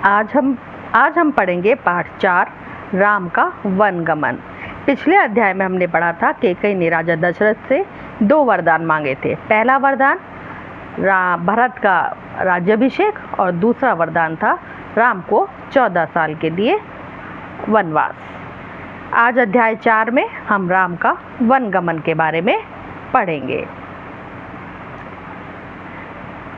आज हम पढ़ेंगे पाठ 4 राम का वनगमन। पिछले अध्याय में हमने पढ़ा था कैकेयी ने राजा दशरथ से 2 वरदान मांगे थे। पहला वरदान भरत का राज्याभिषेक और दूसरा वरदान था राम को 14 साल के लिए वनवास। आज अध्याय 4 में हम राम का वनगमन के बारे में पढ़ेंगे।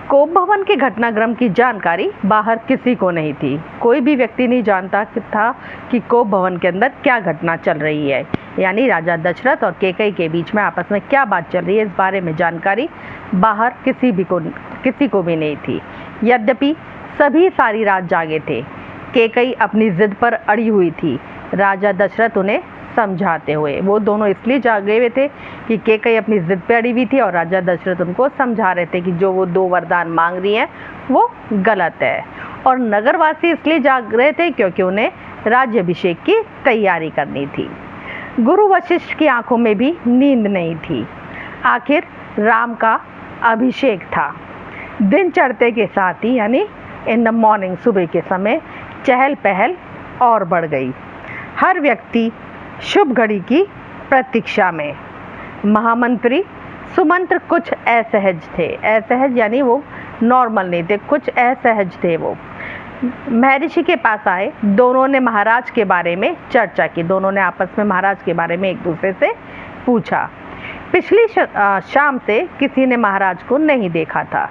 कोप भवन के घटनाक्रम की जानकारी बाहर किसी को नहीं थी। कोई भी व्यक्ति नहीं जानता था कि कोप भवन के अंदर क्या घटना चल रही है, यानी राजा दशरथ और कैकेयी के बीच में आपस में क्या बात चल रही है, इस बारे में जानकारी बाहर किसी को भी नहीं थी। यद्यपि सभी सारी रात जागे थे। कैकेयी अपनी जिद पर अड़ी हुई थी। राजा दशरथ उन्हें समझाते हुए, वो दोनों इसलिए जागे हुए थे कि कैकेयी अपनी जिद पे अड़ी हुई थी और राजा दशरथ उनको समझा रहे थे कि जो वो 2 वरदान मांग रही हैं वो गलत है। और नगरवासी इसलिए जाग रहे थे क्योंकि उन्हें राज्याभिषेक की तैयारी करनी थी। गुरु वशिष्ठ की आंखों में भी नींद नहीं थी। आखिर राम का अभिषेक था। दिन चढ़ते के साथ ही, यानी इन द मॉर्निंग, सुबह के समय चहल पहल और बढ़ गई। हर व्यक्ति शुभ घड़ी की प्रतीक्षा में। महामंत्री सुमंत्र कुछ असहज थे। असहज यानी वो नॉर्मल नहीं थे, कुछ असहज थे। वो महर्षि के पास आए। दोनों ने महाराज के बारे में चर्चा की। दोनों ने आपस में महाराज के बारे में एक दूसरे से पूछा। पिछली शाम से किसी ने महाराज को नहीं देखा था।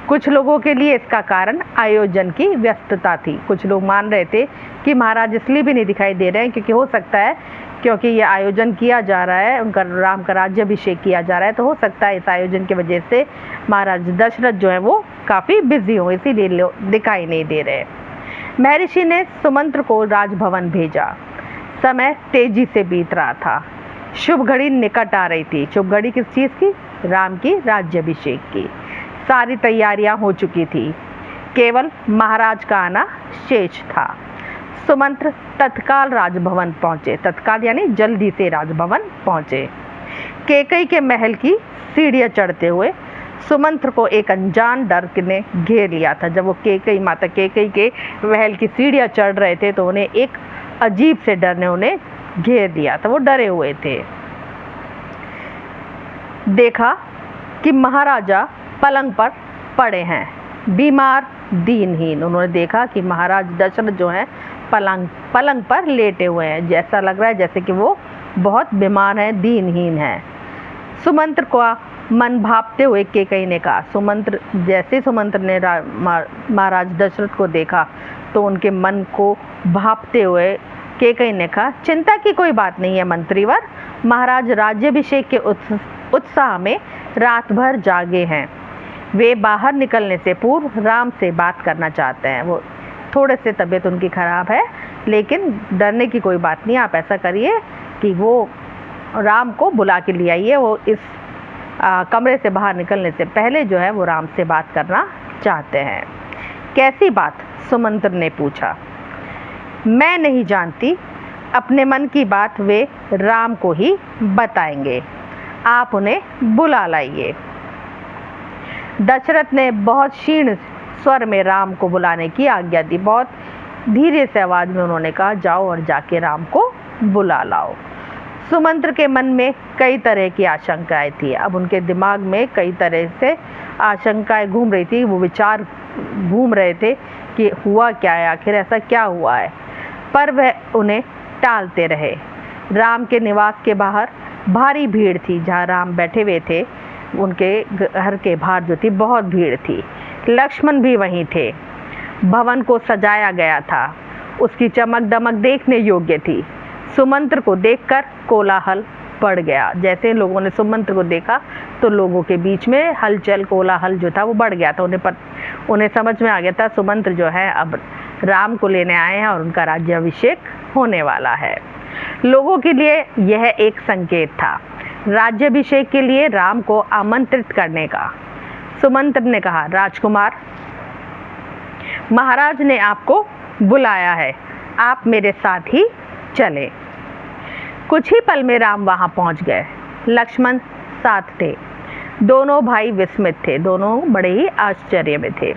कुछ लोगों के लिए इसका कारण आयोजन की व्यस्तता थी। कुछ लोग मान रहे थे कि महाराज इसलिए भी नहीं दिखाई दे रहे हैं क्योंकि हो सकता है, क्योंकि ये आयोजन किया जा रहा है, उनका राम का राज्याभिषेक किया जा रहा है, तो हो सकता है इस आयोजन की वजह से महाराज दशरथ जो है वो काफ़ी बिजी हो, इसीलिए दिखाई नहीं दे रहे। महर्षि ने सुमंत्र को राजभवन भेजा। समय तेजी से बीत रहा था। शुभ घड़ी निकट आ रही थी। शुभ घड़ी किस चीज़ की? राम की राज्याभिषेक की। सारी तैयारियां हो चुकी थी, केवल महाराज का आना शेष था। सुमंत्र तत्काल राजभवन पहुंचे। तत्काल यानी जल्दी से राजभवन पहुंचे। कैकेयी के महल की सीढ़ियां चढ़ते हुए सुमंत्र को एक अनजान डर ने घेर लिया था। जब वो माता कैकेयी के महल की सीढ़ियां चढ़ रहे थे तो उन्हें एक अजीब से डर ने उन्हें घेर लिया था। वो डरे हुए थे। देखा कि महाराजा पलंग पर पड़े हैं, बीमार दीनहीन। उन्होंने देखा कि महाराज दशरथ जो हैं पलंग पर लेटे हुए हैं। जैसा लग रहा है जैसे कि वो बहुत बीमार हैं, दीनहीन हैं। सुमंत्र को मन भापते हुए कैकेयी ने कहा। जैसे सुमंत्र ने महाराज दशरथ को देखा तो उनके मन को भापते हुए कैकेयी ने कहा, चिंता की कोई बात नहीं है मंत्रीवर। महाराज राज्याभिषेक के उत्साह में रात भर जागे हैं। वे बाहर निकलने से पूर्व राम से बात करना चाहते हैं। वो थोड़े से तबीयत उनकी खराब है, लेकिन डरने की कोई बात नहीं। आप ऐसा करिए कि वो राम को बुला के ले आइए। वो इस कमरे से बाहर निकलने से पहले जो है वो राम से बात करना चाहते हैं। कैसी बात? सुमंत्र ने पूछा। मैं नहीं जानती, अपने मन की बात वे राम को ही बताएंगे। आप उन्हें बुला लाइए। दशरथ ने बहुत क्षीण स्वर में राम को बुलाने की आज्ञा दी। बहुत धीरे से आवाज में उन्होंने कहा, जाओ और जाके राम को बुला लाओ। सुमंत्र के मन में कई तरह की आशंकाएं थी। अब उनके दिमाग में कई तरह से आशंकाएं घूम रही थी। वो विचार घूम रहे थे कि हुआ क्या है, आखिर ऐसा क्या हुआ है, पर वह उन्हें टालते रहे। राम के निवास के बाहर भारी भीड़ थी। जहाँ राम बैठे हुए थे उनके घर के बाहर जो थी बहुत भीड़ थी। लक्ष्मण भी वहीं थे। भवन को सजाया गया था। उसकी चमक दमक देखने योग्य थी। सुमंत्र को देखकर कोलाहल बढ़ गया। जैसे लोगों ने सुमंत्र को देखा तो लोगों के बीच में हलचल, कोलाहल जो था वो बढ़ गया था। उन्हें समझ में आ गया था सुमंत्र जो है अब राम को लेने आए हैं और उनका राज्याभिषेक होने वाला है। लोगों के लिए यह एक संकेत था, राज्याभिषेक के लिए राम को आमंत्रित करने का। सुमंत्र ने कहा, राजकुमार, महाराज ने आपको बुलाया है, आप मेरे साथ ही चले। कुछ ही पल में राम वहां पहुंच गए। लक्ष्मण साथ थे। दोनों भाई विस्मित थे। दोनों बड़े ही आश्चर्य में थे।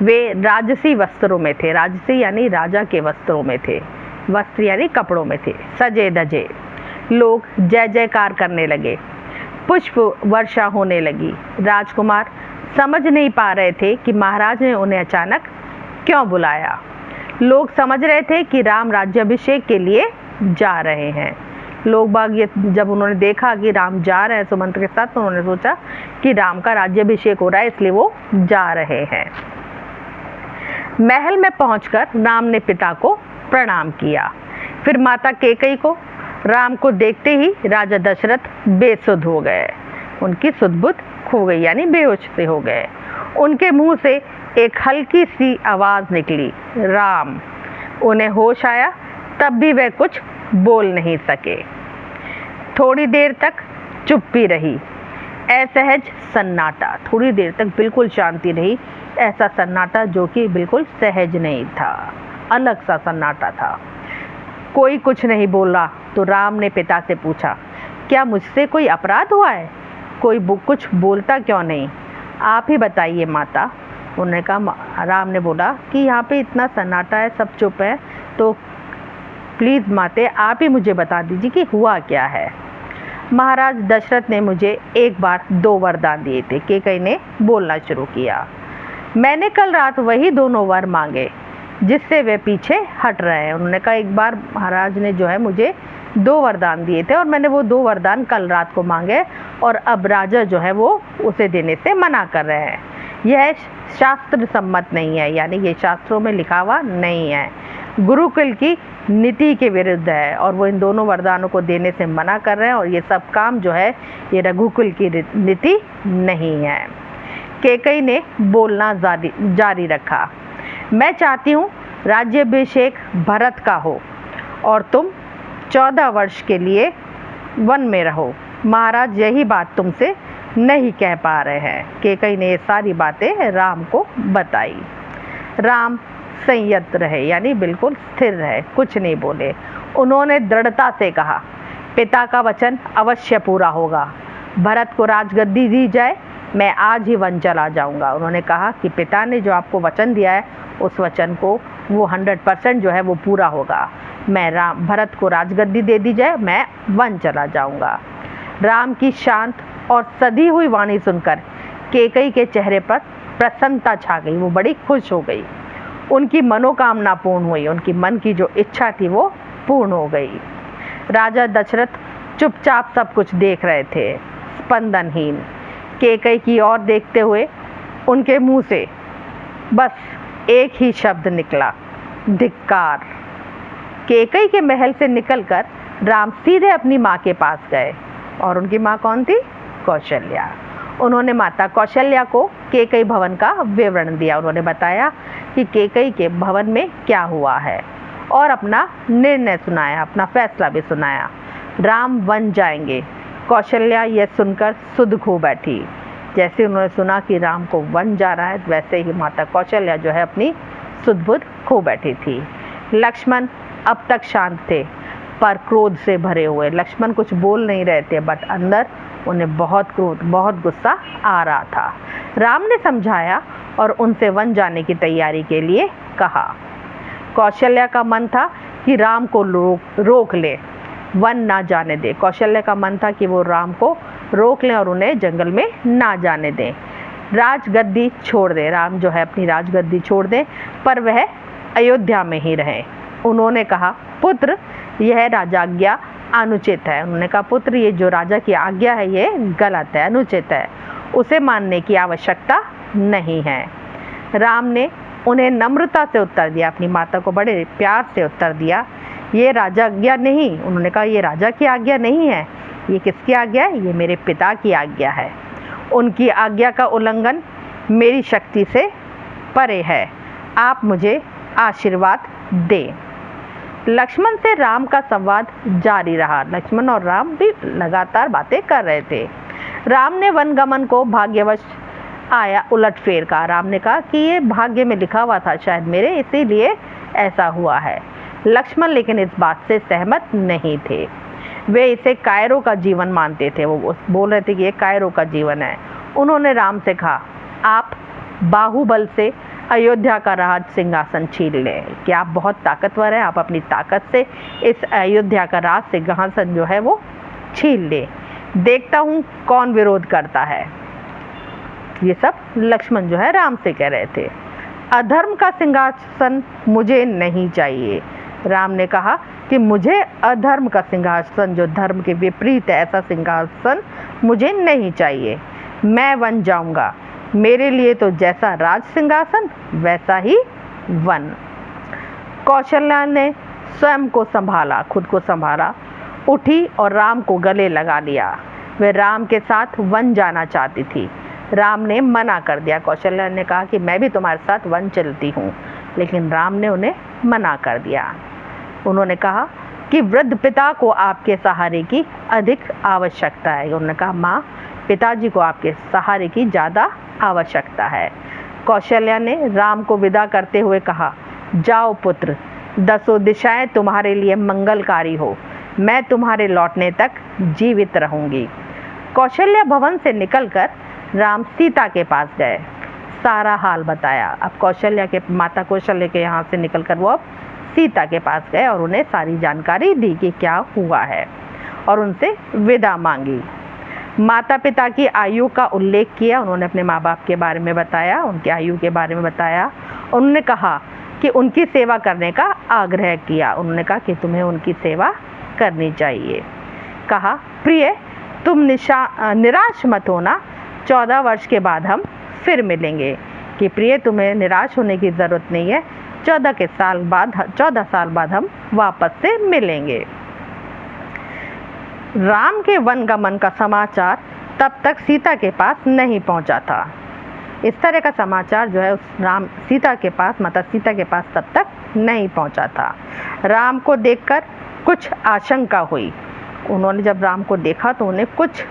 वे राजसी वस्त्रों में थे, राजसी यानी राजा के वस्त्रों में थे, वस्त्र यानी कपड़ों में थे, सजे धजे। लोग जय जयकार करने लगे, पुष्प वर्षा होने लगी। राजकुमार समझ नहीं पा रहे थे कि महाराज ने उन्हें अचानक क्यों बुलाया। लोग समझ रहे थे कि राम राज्याभिषेक के लिए जा रहे हैं। लोग बाग ये जब उन्होंने देखा कि राम जा रहे हैं सुमंत के साथ, तो उन्होंने सोचा कि राम का राज्याभिषेक हो रहा है, इसलिए वो जा रहे हैं। महल में पहुंचकर राम ने पिता को प्रणाम किया, फिर माता कैकेयी को। राम को देखते ही राजा दशरथ बेसुध हो गए, उनकी सुध-बुध खो गई, यानी बेहोश से हो गए। उनके मुंह से एक हल्की सी आवाज निकली, राम। उन्हें होश आया, तब भी वे कुछ बोल नहीं सके। थोड़ी देर तक चुप्पी रही, असहज सन्नाटा। थोड़ी देर तक बिल्कुल शांति रही, ऐसा सन्नाटा जो कि बिल्कुल सहज नहीं था, अलग सा सन्नाटा था। कोई कुछ नहीं बोला तो राम ने पिता से पूछा, क्या मुझसे कोई अपराध हुआ है? कोई कुछ बोलता क्यों नहीं? आप ही बताइए माता। उन्होंने कहा, राम ने बोला कि यहाँ पे इतना सन्नाटा है, सब चुप है, तो प्लीज़ माते आप ही मुझे बता दीजिए कि हुआ क्या है। महाराज दशरथ ने मुझे एक बार 2 वरदान दिए थे। कैकेयी ने बोलना शुरू किया। मैंने कल रात वही दोनों वर मांगे जिससे वे पीछे हट रहे हैं। उन्होंने कहा, एक बार महाराज ने जो है मुझे 2 वरदान दिए थे और मैंने वो 2 वरदान कल रात को मांगे, और अब राजा जो है वो उसे देने से मना कर रहे हैं। यह शास्त्र सम्मत नहीं है, यानी ये शास्त्रों में लिखा हुआ नहीं है, गुरुकुल की नीति के विरुद्ध है, और वो इन दोनों वरदानों को देने से मना कर रहे हैं, और ये सब काम जो है ये रघुकुल की नीति नहीं है। कैकेयी ने बोलना जारी रखा, मैं चाहती हूँ राज्याभिषेक भरत का हो और तुम 14 वर्ष के लिए वन में रहो। महाराज यही बात तुमसे नहीं कह पा रहे हैं। कैकेयी ने ये सारी बातें राम को बताई। राम संयत रहे, यानी बिल्कुल स्थिर रहे, कुछ नहीं बोले। उन्होंने दृढ़ता से कहा, पिता का वचन अवश्य पूरा होगा। भरत को राजगद्दी दी जाए, मैं आज ही वन चला जाऊंगा। उन्होंने कहा कि पिता ने जो आपको वचन दिया है, उस वचन को वो 100% जो है वो पूरा होगा। मैं भरत को राजगद्दी दे दी जाए, मैं वन चला जाऊंगा। राम की शांत और सधी हुई वाणी सुनकर कैकेयी के चेहरे पर प्रसन्नता छा गई, वो बड़ी खुश हो गई। उनकी मनोकामना पूर्ण हुई, उनकी मन की जो इच्छा थी वो पूर्ण हो गई। राजा दशरथ चुपचाप सब कुछ देख रहे थे, स्पंदनहीन। कैकेयी की ओर देखते हुए उनके मुंह से बस एक ही शब्द निकला, धिक्कार। कैकेयी के महल से निकलकर राम सीधे अपनी माँ के पास गए, और उनकी माँ कौन थी? कौशल्या। उन्होंने माता कौशल्या को कैकेयी भवन का विवरण दिया। उन्होंने बताया कि कैकेयी के भवन में क्या हुआ है, और अपना निर्णय सुनाया, अपना फैसला भी सुनाया। राम वन जाएंगे। कौशल्या यह सुनकर सुध खो बैठी। जैसे उन्होंने सुना कि राम को वन जा रहा है, वैसे ही माता कौशल्या जो है अपनी सुध-बुध खो बैठी थी। लक्ष्मण अब तक शांत थे, पर क्रोध से भरे हुए। लक्ष्मण कुछ बोल नहीं रहे थे, बट अंदर उन्हें बहुत क्रोध, बहुत गुस्सा आ रहा था। राम ने समझाया और उनसे वन जाने की तैयारी के लिए कहा। कौशल्या का मन था कि राम को रोक ले, वन ना जाने दे। कौशल्या का मन था कि वो राम को रोक लें और उन्हें जंगल में ना जाने दें, राजगद्दी छोड़ दें। राम जो है अपनी राजगद्दी छोड़ दें, पर वह अयोध्या में ही रहें। उन्होंने कहा, पुत्र यह राजाज्ञा अनुचित है। उन्होंने कहा, पुत्र ये जो राजा की आज्ञा है ये गलत है, अनुचित है, उसे मानने की आवश्यकता नहीं है। राम ने उन्हें नम्रता से उत्तर दिया, अपनी माता को बड़े प्यार से उत्तर दिया, ये राजा आज्ञा नहीं। उन्होंने कहा, ये राजा की आज्ञा नहीं है, ये किसकी आज्ञा है? ये मेरे पिता की आज्ञा है। उनकी आज्ञा का उल्लंघन मेरी शक्ति से परे है। आप मुझे आशीर्वाद दें। लक्ष्मण से राम का संवाद जारी रहा। लक्ष्मण और राम भी लगातार बातें कर रहे थे। राम ने वनगमन को भाग्यवश आया उलटफेर का। राम ने कहा कि ये भाग्य में लिखा हुआ था शायद मेरे, इसीलिए ऐसा हुआ है। लक्ष्मण लेकिन इस बात से सहमत नहीं थे। वे इसे कायरों का जीवन मानते थे। वो बोल रहे थे कि ये कायरों का जीवन है। उन्होंने राम से कहा, आप बाहुबल से अयोध्या का राज सिंहासन छीन ले, कि आप बहुत ताकतवर हैं, आप अपनी ताकत से इस अयोध्या का राज सिंहासन जो है वो छीन ले, देखता हूँ कौन विरोध करता है। ये सब लक्ष्मण जो है राम से कह रहे थे। अधर्म का सिंहासन मुझे नहीं चाहिए। राम ने कहा कि मुझे अधर्म का सिंहासन, जो धर्म के विपरीत है, ऐसा सिंहासन मुझे नहीं चाहिए। मैं वन जाऊंगा, मेरे लिए तो जैसा राज सिंहासन वैसा ही वन। कौशल्या ने स्वयं को संभाला, खुद को संभाला, उठी और राम को गले लगा लिया। वे राम के साथ वन जाना चाहती थी। राम ने मना कर दिया। कौशल्या ने कहा कि मैं भी तुम्हारे साथ वन चलती हूँ, लेकिन राम ने उन्हें मना कर दिया। उन्होंने कहा कि वृद्ध पिता को आपके सहारे की अधिक आवश्यकता है। उन्होंने कहा माँ, पिताजी को आपके सहारे की ज़्यादा आवश्यकता है। कौशल्या ने राम को विदा करते हुए कहा, जाओ पुत्र, 10 दिशाएं तुम्हारे लिए मंगलकारी हो, मैं तुम्हारे लौटने तक जीवित रहूंगी। कौशल्या भवन से निकलकर राम सीता के पास गए, सारा हाल बताया। अब कौशल्या के माता कौशल्या के यहाँ से निकलकर वो अब सीता के पास गए और उन्हें सारी जानकारी दी कि क्या हुआ है और उनसे विदा मांगी। माता पिता की आयु का उल्लेख किया, उन्होंने अपने माँ बाप के बारे में बताया, उनकी आयु के बारे में बताया। उन्होंने कहा कि उनकी सेवा करने का आग्रह किया। उन्होंने कहा कि तुम्हें उनकी सेवा करनी चाहिए। कहा, प्रिय तुम निराश मत होना, 14 वर्ष के बाद हम फिर मिलेंगे। कि प्रिय तुम्हें निराश होने की ज़रूरत नहीं है, 14 साल बाद हम वापस से मिलेंगे। राम के वनगमन का समाचार तब तक सीता के पास नहीं पहुंचा था। इस तरह का समाचार जो है सीता के पास, माता सीता के पास तब तक नहीं पहुंचा था। राम को देखकर कुछ आशंका हुई। उन्होंने जब राम को देखा तो उन्हें कुछ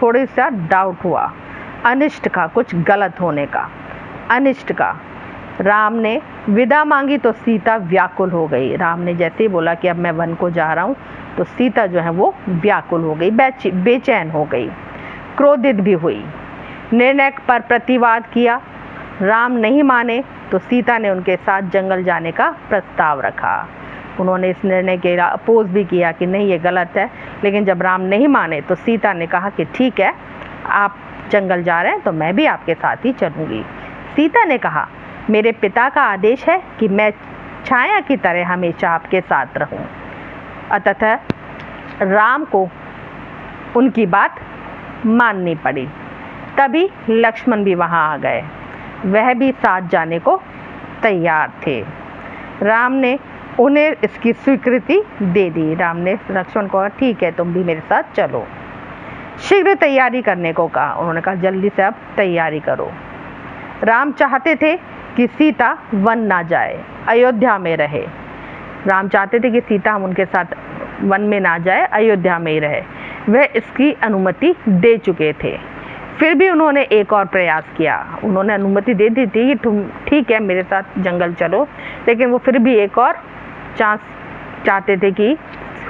थोड़ी सा डाउट हुआ, अनिष्ट का, कुछ गलत होने का, अनिष्ट का। राम ने विदा मांगी तो सीता व्याकुल हो गई। राम ने जैसे ही बोला कि अब मैं वन को जा रहा हूँ, तो सीता जो है वो व्याकुल हो गई, बेचैन हो गई, क्रोधित भी हुई। निर्णय पर प्रतिवाद किया। राम नहीं माने तो सीता ने उनके साथ जंगल जाने का प्रस्ताव रखा। उन्होंने इस निर्णय के अपोज भी किया कि नहीं, ये गलत है। लेकिन जब राम नहीं माने तो सीता ने कहा कि ठीक है, आप जंगल जा रहे हैं तो मैं भी आपके साथ ही चलूँगी। सीता ने कहा, मेरे पिता का आदेश है कि मैं छाया की तरह हमेशा आपके साथ रहूं। अतः राम को उनकी बात माननी पड़ी। तभी लक्ष्मण भी वहां आ गए, वह भी साथ जाने को तैयार थे। राम ने उन्हें इसकी स्वीकृति दे दी। राम ने लक्ष्मण को कहा, ठीक है, तुम भी मेरे साथ चलो। शीघ्र तैयारी करने को कहा। उन्होंने कहा, जल्दी से अब तैयारी करो। राम चाहते थे कि सीता वन ना जाए, अयोध्या में रहे। राम चाहते थे कि सीता हम उनके साथ वन में ना जाए, अयोध्या में ही रहे। वह इसकी अनुमति दे चुके थे। फिर भी उन्होंने एक और प्रयास किया। उन्होंने अनुमति दे दी थी कि तुम ठीक है मेरे साथ जंगल चलो, लेकिन वो फिर भी एक और चांस चाहते थे कि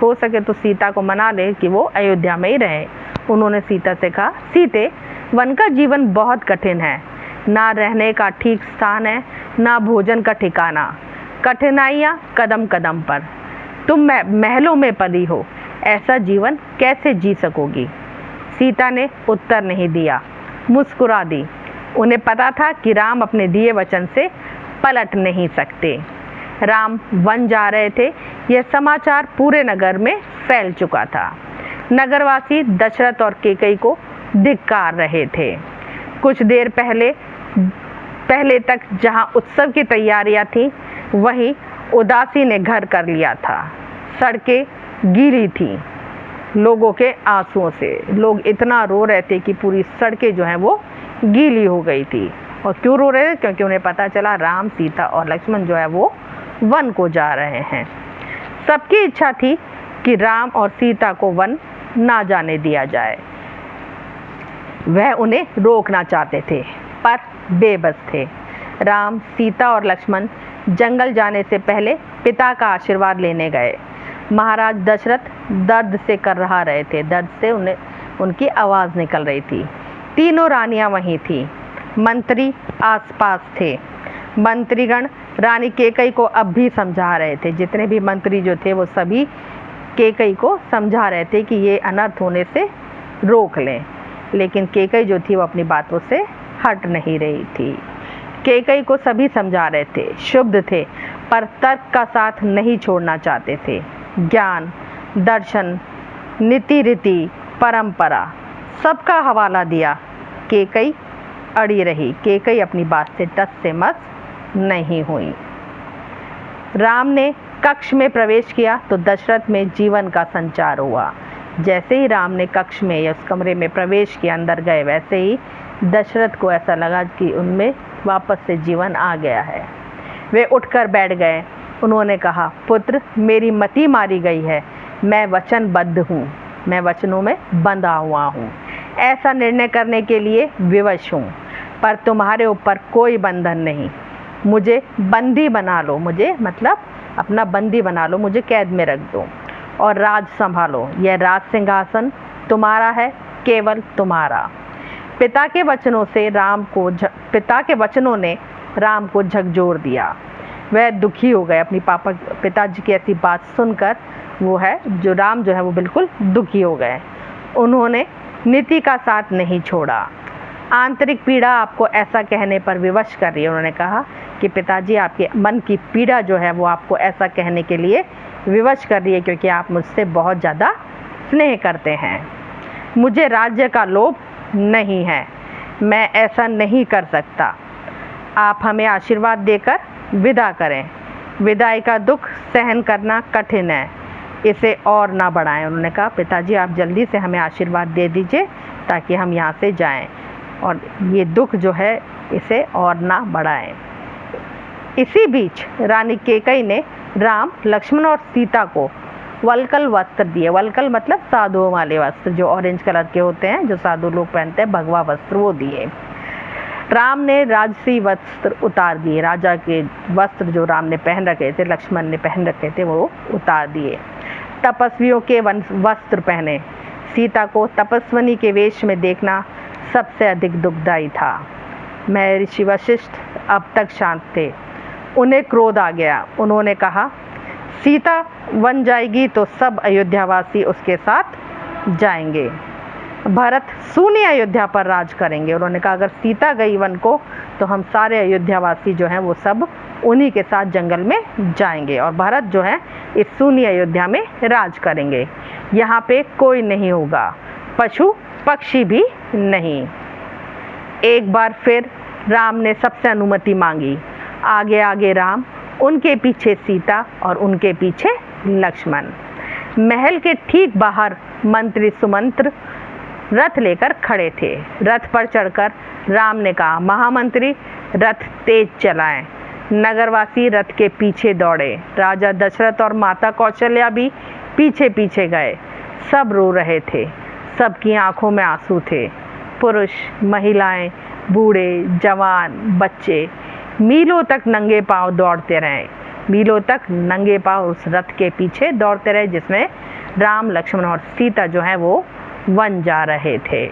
हो सके तो सीता को मना ले कि वो अयोध्या में ही रहे। उन्होंने सीता से कहा, सीते, वन का जीवन बहुत कठिन है, ना रहने का ठीक स्थान है, ना भोजन का ठिकाना, कठिनाइयाँ कदम कदम पर। तुम महलों में पली हो, ऐसा जीवन कैसे जी सकोगी? सीता ने उत्तर नहीं दिया, मुस्कुरा दी। उन्हें पता था कि राम अपने दिए वचन से पलट नहीं सकते। राम वन जा रहे थे, यह समाचार पूरे नगर में फैल चुका था। नगरवासी दशरथ और कैकेयी को धिक्कार रहे थे। कुछ देर पहले तक जहां उत्सव की तैयारियां थी, वहीं उदासी ने घर कर लिया था। सड़कें गीली थीं लोगों के आंसुओं से। लोग इतना रो रहे थे कि पूरी सड़कें जो हैं वो गीली हो गई थी। और क्यों रो रहे थे? क्योंकि उन्हें पता चला राम, सीता और लक्ष्मण जो है वो वन को जा रहे हैं। सबकी इच्छा थी कि राम और सीता को वन ना जाने दिया जाए। वह उन्हें रोकना चाहते थे पर बेबस थे। राम, सीता और लक्ष्मण जंगल जाने से पहले पिता का आशीर्वाद लेने गए। महाराज दशरथ दर्द से कर रहा रहे थे, दर्द से उनकी आवाज़ निकल रही थी। तीनों रानियां वहीं थीं, मंत्री आसपास थे। मंत्रीगण रानी केकई को अब भी समझा रहे थे। जितने भी मंत्री जो थे वो सभी केकई को समझा रहे थे कि ये अनर्थ होने से रोक लें, लेकिन केकई जो थी वो अपनी बातों से हट नहीं रही थी। केकई को सभी समझा रहे थे, शुभ थे, पर तर्क का साथ नहीं छोड़ना चाहते थे। ज्ञान, दर्शन, नीति रीति, परंपरा सबका हवाला दिया। केकई अड़ी रही। केकई अपनी बात से टस से मस नहीं हुई। राम ने कक्ष में प्रवेश किया तो दशरथ में जीवन का संचार हुआ। जैसे ही राम ने कक्ष में या उस कमरे में प्रवेश किया, अंदर गए, वैसे ही दशरथ को ऐसा लगा कि उनमें वापस से जीवन आ गया है। वे उठकर बैठ गए। उन्होंने कहा, पुत्र, मेरी मति मारी गई है। मैं वचनबद्ध हूँ, मैं वचनों में बंधा हुआ हूँ। ऐसा निर्णय करने के लिए विवश हूँ, पर तुम्हारे ऊपर कोई बंधन नहीं। मुझे बंदी बना लो, मुझे मतलब अपना बंदी बना लो, मुझे कैद में रख दो और राज संभालो। यह राज सिंहासन तुम्हारा है, केवल तुम्हारा। पिता के वचनों ने राम को झकझोर दिया। वह दुखी हो गए अपनी पिताजी की ऐसी बात सुनकर। राम जो है वो बिल्कुल दुखी हो गए। उन्होंने नीति का साथ नहीं छोड़ा। आंतरिक पीड़ा आपको ऐसा कहने पर विवश कर रही है। उन्होंने कहा कि पिताजी, आपके मन की पीड़ा जो है वो आपको ऐसा कहने के लिए विवश कर रही है क्योंकि आप मुझसे बहुत ज़्यादा स्नेह करते हैं। मुझे राज्य का लोभ नहीं है, मैं ऐसा नहीं कर सकता। आप हमें आशीर्वाद देकर विदा करें। विदाई का दुख सहन करना कठिन है, इसे और ना बढ़ाएं। उन्होंने कहा, पिताजी, आप जल्दी से हमें आशीर्वाद दे दीजिए ताकि हम यहाँ से जाएं और ये दुख जो है इसे और ना बढ़ाएं। इसी बीच रानी केकई ने राम, लक्ष्मण और सीता को वल्कल वस्त्र दिए। वल्कल मतलब साधुओं वाले वस्त्र, जो ऑरेंज कलर के होते हैं, जो साधु लोग पहनते हैं, भगवा वस्त्र, वो दिए। राम ने राजसी वस्त्र उतार दिए। राजा के वस्त्र जो राम ने पहन रखे थे, लक्ष्मण ने पहन रखे थे, वो उतार दिए। तपस्वियों के वस्त्र पहने। सीता को तपस्विनी के वेश में देखना सबसे अधिक दुखदायी था। महर्षि वशिष्ठ अब तक शांत थे। उन्हें क्रोध आ गया। उन्होंने कहा, सीता वन जाएगी तो सब अयोध्यावासी उसके साथ जाएंगे। भरत शून्य अयोध्या पर राज करेंगे। उन्होंने कहा, अगर सीता गई वन को तो हम सारे अयोध्यावासी जो हैं वो सब उन्हीं के साथ जंगल में जाएंगे और भरत जो है इस शून्य अयोध्या में राज करेंगे। यहाँ पे कोई नहीं होगा, पशु पक्षी भी नहीं। एक बार फिर राम ने सबसे अनुमति मांगी। आगे आगे राम, उनके पीछे सीता और उनके पीछे लक्ष्मण। महल के ठीक बाहर मंत्री सुमंत्र रथ लेकर खड़े थे। रथ पर चढ़कर राम ने कहा, महामंत्री, रथ तेज चलाएं। नगरवासी रथ के पीछे दौड़े। राजा दशरथ और माता कौशल्या भी पीछे पीछे गए। सब रो रहे थे, सबकी आंखों में आंसू थे। पुरुष, महिलाएं, बूढ़े, जवान, बच्चे मीलों तक नंगे पांव दौड़ते रहे। मीलों तक नंगे पांव उस रथ के पीछे दौड़ते रहे जिसमें राम, लक्ष्मण और सीता जो है वो वन जा रहे थे।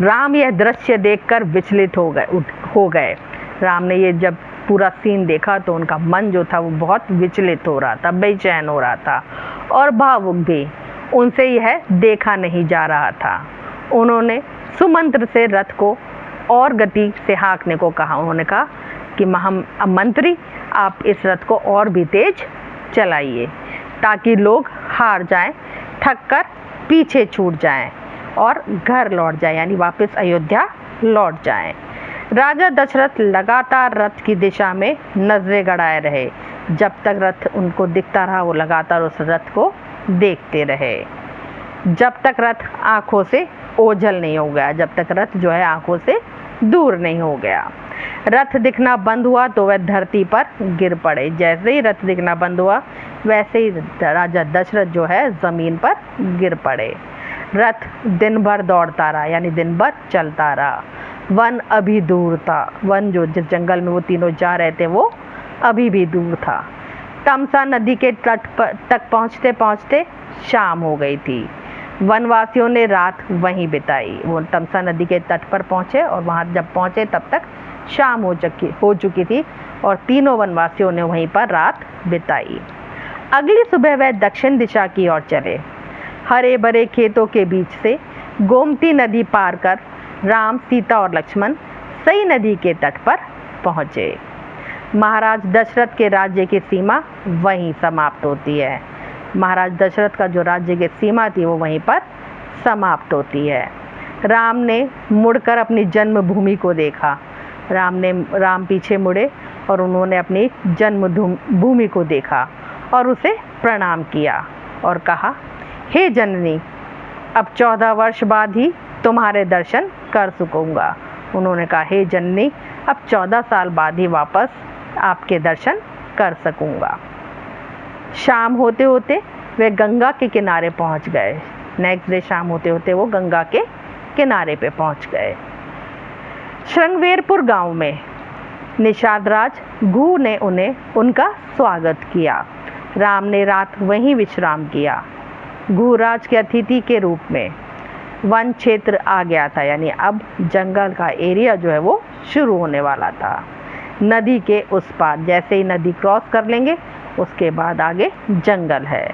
राम यह दृश्य देखकर विचलित हो गए। राम ने ये जब पूरा सीन देखा तो उनका मन जो था वो बहुत विचलित हो रहा था, बेचैन हो रहा था और भावुक भी। उनसे यह देखा नहीं जा रहा था। उन्होंने सुमंत्र से रथ को और गति से हाँकने को कहा। उन्होंने कहा कि मंत्री, आप इस रथ को और भी तेज चलाइए ताकि लोग हार जाएं, थक कर पीछे छूट जाएं और घर लौट जाएं, यानी वापस अयोध्या लौट जाएं। राजा दशरथ लगातार रथ की दिशा में नजरें गड़ाए रहे। जब तक रथ उनको दिखता रहा वो लगातार उस रथ को देखते रहे, जब तक रथ आंखों से ओझल नहीं हो गया, जब तक रथ जो है आंखों से दूर नहीं हो गया। रथ दिखना बंद हुआ तो वह धरती पर गिर पड़े। जैसे ही रथ दिखना बंद हुआ वैसे ही राजा दशरथ जो है जमीन पर गिर पड़े। रथ दिन भर दौड़ता रहा, यानी दिन भर चलता रहा। वन अभी दूर था। वन जो जिस जंगल में वो तीनों जा रहे थे वो अभी भी दूर था। तमसा नदी के तट तक पहुँचते पहुँचते शाम हो गई थी। वनवासियों ने रात वहीं बिताई। वो तमसा नदी के तट पर पहुँचे और वहाँ जब पहुँचे तब तक शाम हो चुकी थी और तीनों वनवासियों ने वहीं पर रात बिताई। अगली सुबह वह दक्षिण दिशा की ओर चले। हरे भरे खेतों के बीच से गोमती नदी पार कर राम, सीता और लक्ष्मण सई नदी के तट पर पहुंचे। महाराज दशरथ के राज्य की सीमा वहीं समाप्त होती है। महाराज दशरथ का जो राज्य की सीमा थी वो वहीं पर समाप्त होती है। राम ने मुड़कर अपनी जन्मभूमि को देखा। राम पीछे मुड़े और उन्होंने अपनी जन्मभूमि को देखा और उसे प्रणाम किया और कहा, हे जननी, अब 14 वर्ष बाद ही तुम्हारे दर्शन कर सकूंगा। उन्होंने कहा, हे जननी, अब 14 साल बाद ही वापस आपके दर्शन कर सकूंगा। शाम होते होते वे गंगा के किनारे पहुंच गए। नेक्स्ट डे शाम होते होते वो गंगा के किनारे पे पहुंच गए। श्रृंगवेरपुर गांव में निषाद राज घू ने उनका स्वागत किया। राम ने रात वहीं विश्राम किया। घूराज के अतिथि के रूप में वन क्षेत्र आ गया था, यानी अब जंगल का एरिया जो है वो शुरू होने वाला था। नदी के उस पार, जैसे ही नदी क्रॉस कर लेंगे उसके बाद आगे जंगल है।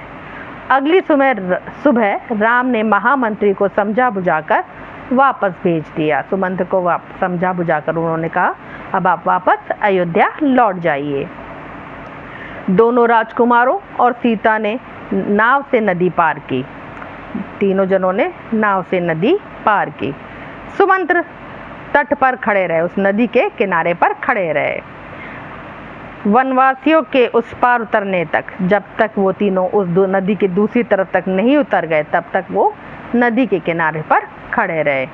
अगली सुबह राम ने महामंत्री को समझा बुझाकर वापस भेज दिया। सुमंत्र को समझा बुझाकर उन्होंने कहा, अब आप वापस अयोध्या लौट जाइए। दोनों राजकुमारों और सीता ने नाव से नदी पार की। तीनों जनों ने नाव से नदी पार की। सुमंत्र तट पर खड़े रहे, उस नदी के किनारे पर खड़े रहे। वनवासियों के उस पार उतरने तक, जब तक वो तीनों उस नदी के दूसरी तरफ तक नहीं उतर गए, तब तक वो नदी के किनारे पर खड़े रहे।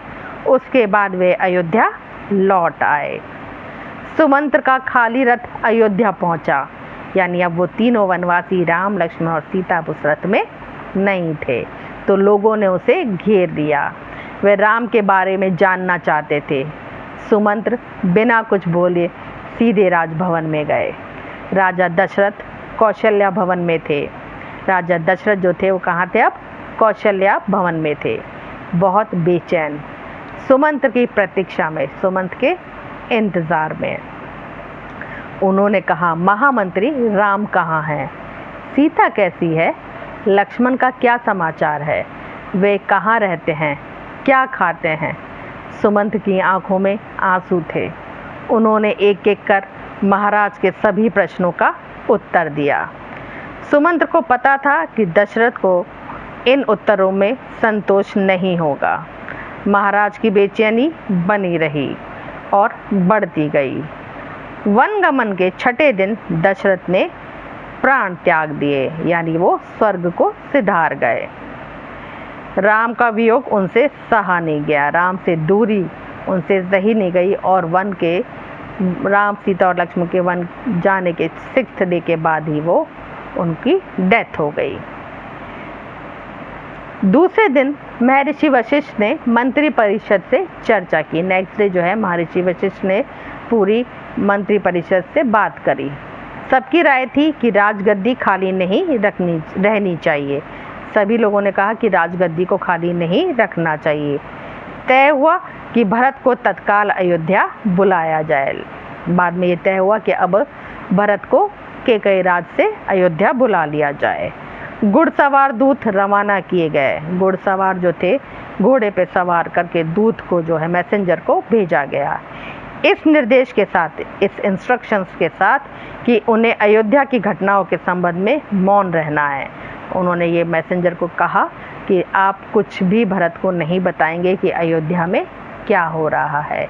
उसके बाद वे अयोध्या लौट आए। सुमंत्र का खाली रथ अयोध्या पहुंचा, यानी अब वो तीनों वनवासी राम, लक्ष्मण और सीता उस रथ में नहीं थे, तो लोगों ने उसे घेर लिया। वे राम के बारे में जानना चाहते थे। सुमंत्र बिना कुछ बोले सीधे राजभवन में गए। राजा दशरथ कौशल्या भवन में थे। राजा दशरथ जो थे वो कहाँ थे? अब कौशल्या भवन में थे, बहुत बेचैन, सुमंत्र की प्रतीक्षा में, सुमंत्र के इंतजार में। उन्होंने कहा, महामंत्री, राम कहाँ हैं? सीता कैसी है? लक्ष्मण का क्या समाचार है? वे कहाँ रहते हैं? क्या खाते हैं? सुमंत्र की आंखों में आंसू थे। उन्होंने एक एक कर महाराज के सभी प्रश्नों का उत्तर दिया। सुमंत्र को पता था कि दशरथ को इन उत्तरों में संतोष नहीं होगा। महाराज की बेचैनी बनी रही और बढ़ती गई। वनगमन के 6ठे दिन दशरथ ने प्राण त्याग दिए, यानी वो स्वर्ग को सिधार गए। राम का वियोग उनसे सहा नहीं गया, राम से दूरी उनसे सही नहीं गई और राम, सीता और लक्ष्मण के वन जाने के 6th डे के बाद ही वो उनकी डेथ हो गई। दूसरे दिन महर्षि वशिष्ठ ने मंत्री परिषद से चर्चा की। नेक्स्ट डे जो है महर्षि वशिष्ठ ने पूरी मंत्री परिषद से बात करी। सबकी राय थी कि राजगद्दी खाली नहीं रहनी चाहिए। सभी लोगों ने कहा कि राजगद्दी को खाली नहीं रखना चाहिए। तय हुआ कि भरत को तत्काल अयोध्या बुलाया जाए। बाद में ये तय हुआ कि अब भरत को कैकेयी राज से अयोध्या बुला लिया जाए। घुड़सवार दूत रवाना किए गए। घुड़सवार जो थे, घोड़े पे सवार करके दूत को जो है मैसेंजर को भेजा गया, इस निर्देश के साथ, इस इंस्ट्रक्शंस के साथ कि उन्हें अयोध्या की घटनाओं के संबंध में मौन रहना है। उन्होंने ये मैसेंजर को कहा कि आप कुछ भी भरत को नहीं बताएंगे कि अयोध्या में क्या हो रहा है।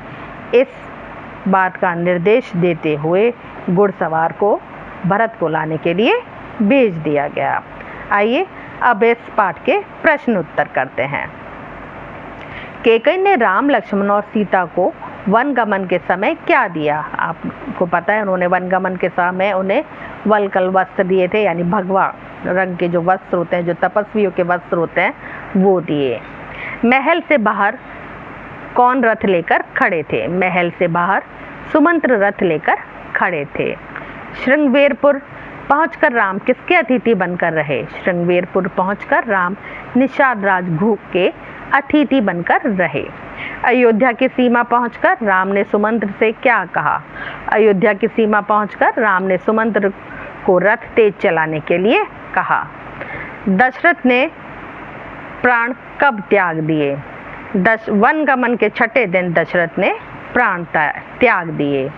इस बात का निर्देश देते हुए घुड़सवार को भरत को लाने के लिए भेज दिया गया। आइए अब इस पाठ के प्रश्न उत्तर करते हैं। कैकेयी ने राम, लक्ष्मण और सीता को वनगमन के समय क्या दिया? आपको पता है, उन्होंने वनगमन के समय उन्हें वल्कल वस्त्र दिए थे, यानी भगवा रंग के जो वस्त्र होते हैं, जो तपस्वियों के वस्त्र होते हैं, वो दिए। महल से बाहर कौन रथ लेकर खड़े थे? महल से बाहर सुमंत्र रथ लेकर खड़े थे। श्रृंगवेरपुर पहुंचकर राम किसके अतिथि बनकर रहे? श्रृंगवेरपुर पहुंचकर राम निषाद राज घू के अतिथि बनकर रहे। अयोध्या की सीमा पहुंचकर राम ने सुमंत्र से क्या कहा? अयोध्या की सीमा पहुंचकर राम ने सुमंत्र को रथ तेज चलाने के लिए कहा। दशरथ ने प्राण कब त्याग दिए? वनगमन के छठे दिन दशरथ ने प्राण त्याग दिए।